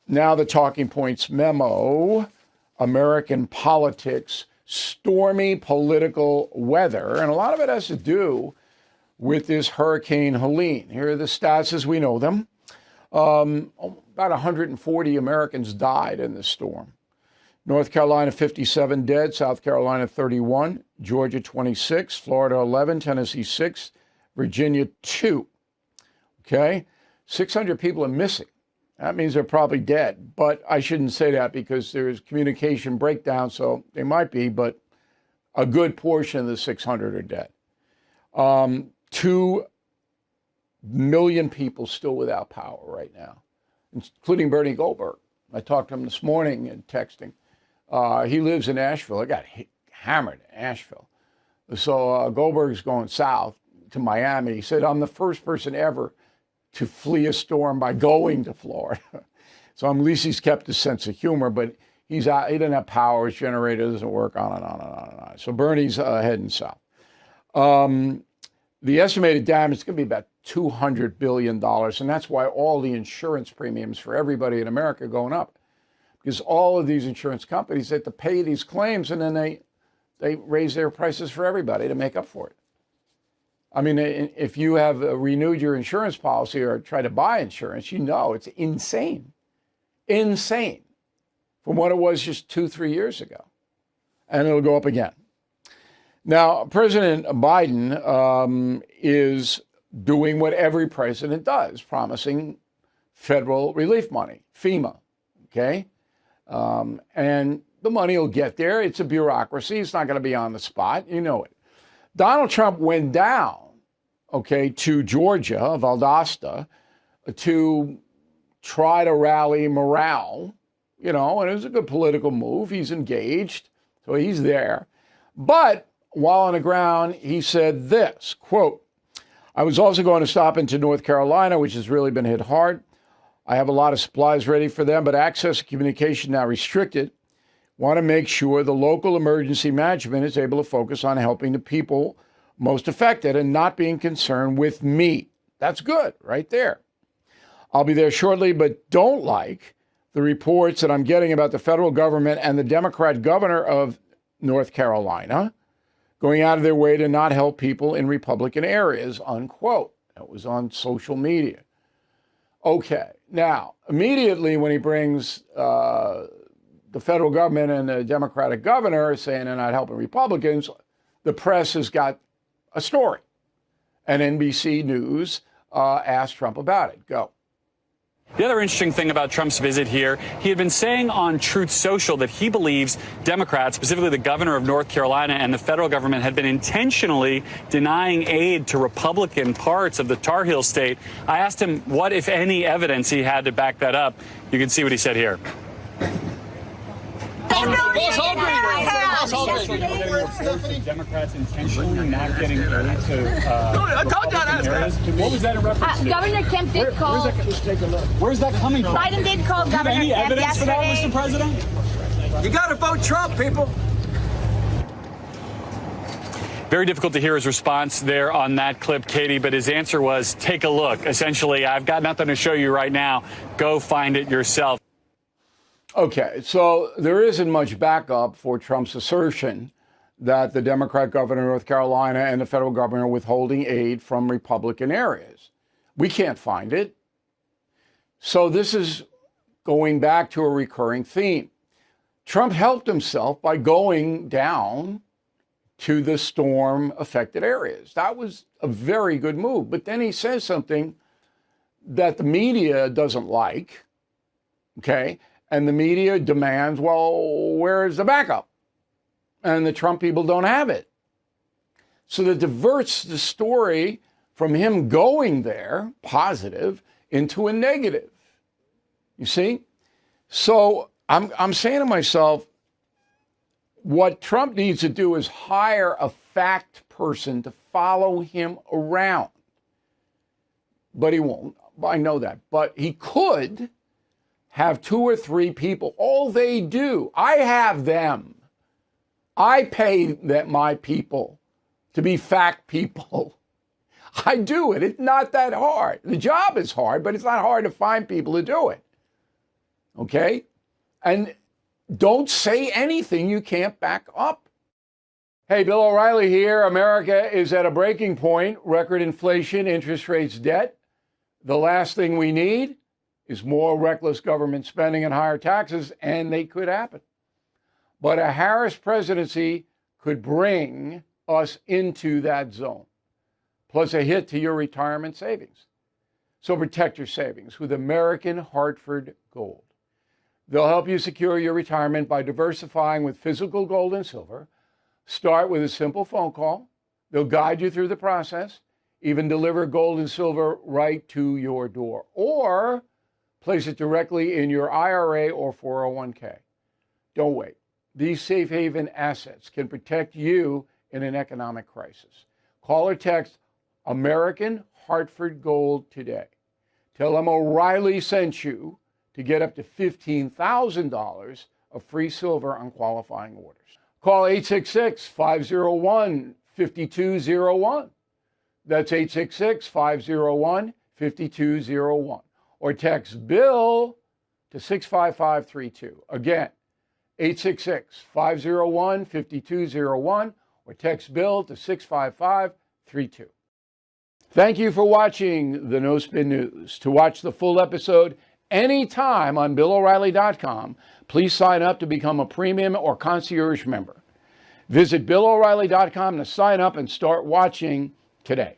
now the talking points memo, American politics, stormy political weather. And a lot of it has to do with this Hurricane Helene. Here are the stats as we know them. About 140 Americans died in the storm. North Carolina, 57 dead. South Carolina, 31. Georgia, 26. Florida, 11. Tennessee, 6. Virginia, 2. Okay? 600 people are missing. That means they're probably dead. But I shouldn't say that because there's communication breakdown, so they might be, but a good portion of the 600 are dead. 2 million people still without power right now, including Bernie Goldberg. I talked to him this morning and texting. He lives in Asheville. I got hammered in Asheville. So Goldberg's going south to Miami. He said, I'm the first person ever to flee a storm by going to Florida. So at least he's kept his sense of humor, but he's out. He doesn't have power. His generator doesn't work, on and on and on and on. So Bernie's heading south. The estimated damage is going to be about $200 billion. And that's why all the insurance premiums for everybody in America are going up. Because all of these insurance companies have to pay these claims, and then they raise their prices for everybody to make up for it. I mean, if you have renewed your insurance policy or try to buy insurance, you know it's insane. Insane from what it was just 2-3 years ago. And it'll go up again. Now, President Biden is doing what every president does, promising federal relief money, FEMA, okay? And the money will get there. It's a bureaucracy. It's not going to be on the spot. You know it. Donald Trump went down, okay, to Georgia, Valdosta, to try to rally morale, you know, and it was a good political move. He's engaged, so he's there. But while on the ground, he said this, quote, I was also going to stop into North Carolina, which has really been hit hard. I have a lot of supplies ready for them, but access to communication now restricted. Want to make sure the local emergency management is able to focus on helping the people most affected and not being concerned with me. That's good right there. I'll be there shortly, but don't like the reports that I'm getting about the federal government and the Democrat governor of North Carolina going out of their way to not help people in Republican areas, unquote. That was on social media. Okay, now, immediately when he brings the federal government and the Democratic governor saying they're not helping Republicans, the press has got a story. And NBC News asked Trump about it. Go. The other interesting thing about Trump's visit here, he had been saying on Truth Social that he believes Democrats, specifically the governor of North Carolina and the federal government, had been intentionally denying aid to Republican parts of the Tar Heel state. I asked him what, if any, evidence he had to back that up. You can see what he said here. Democrats intentionally not getting aid to Republican areas. What was that in reference to? Governor Kemp did call. Just take a look. Where's that coming from? Biden did call Governor Any Kemp evidence for that, yesterday. Mr. President? You got to vote Trump, people. Very difficult to hear his response there on that clip, Katie, but his answer was, take a look. Essentially, I've got nothing to show you right now. Go find it yourself. Okay, so there isn't much backup for Trump's assertion that the Democrat governor of North Carolina and the federal government are withholding aid from Republican areas. We can't find it. So this is going back to a recurring theme. Trump helped himself by going down to the storm-affected areas. That was a very good move. But then he says something that the media doesn't like, okay? And the media demands, well, where's the backup? And the Trump people don't have it. So that diverts the story from him going there, positive, into a negative. You see? So I'm saying to myself, what Trump needs to do is hire a fact person to follow him around. But he won't. I know that. But he could have 2 or 3 people. All they do, I have them. I pay my people to be fact people. I do it. It's not that hard. The job is hard, but it's not hard to find people to do it. Okay? And don't say anything you can't back up. Hey, Bill O'Reilly here. America is at a breaking point. Record inflation, interest rates, debt. The last thing we need is more reckless government spending and higher taxes, and they could happen. But a Harris presidency could bring us into that zone, plus a hit to your retirement savings. So protect your savings with American Hartford Gold. They'll help you secure your retirement by diversifying with physical gold and silver. Start with a simple phone call. They'll guide you through the process, even deliver gold and silver right to your door, or place it directly in your IRA or 401k. Don't wait. These safe haven assets can protect you in an economic crisis. Call or text American Hartford Gold today. Tell them O'Reilly sent you to get up to $15,000 of free silver on qualifying orders. Call 866-501-5201. That's 866-501-5201. Or text Bill to 65532. Again, 866-501-5201 or text Bill to 65532. Thank you for watching the No Spin News. To watch the full episode anytime on BillO'Reilly.com, please sign up to become a premium or concierge member. Visit BillO'Reilly.com to sign up and start watching today.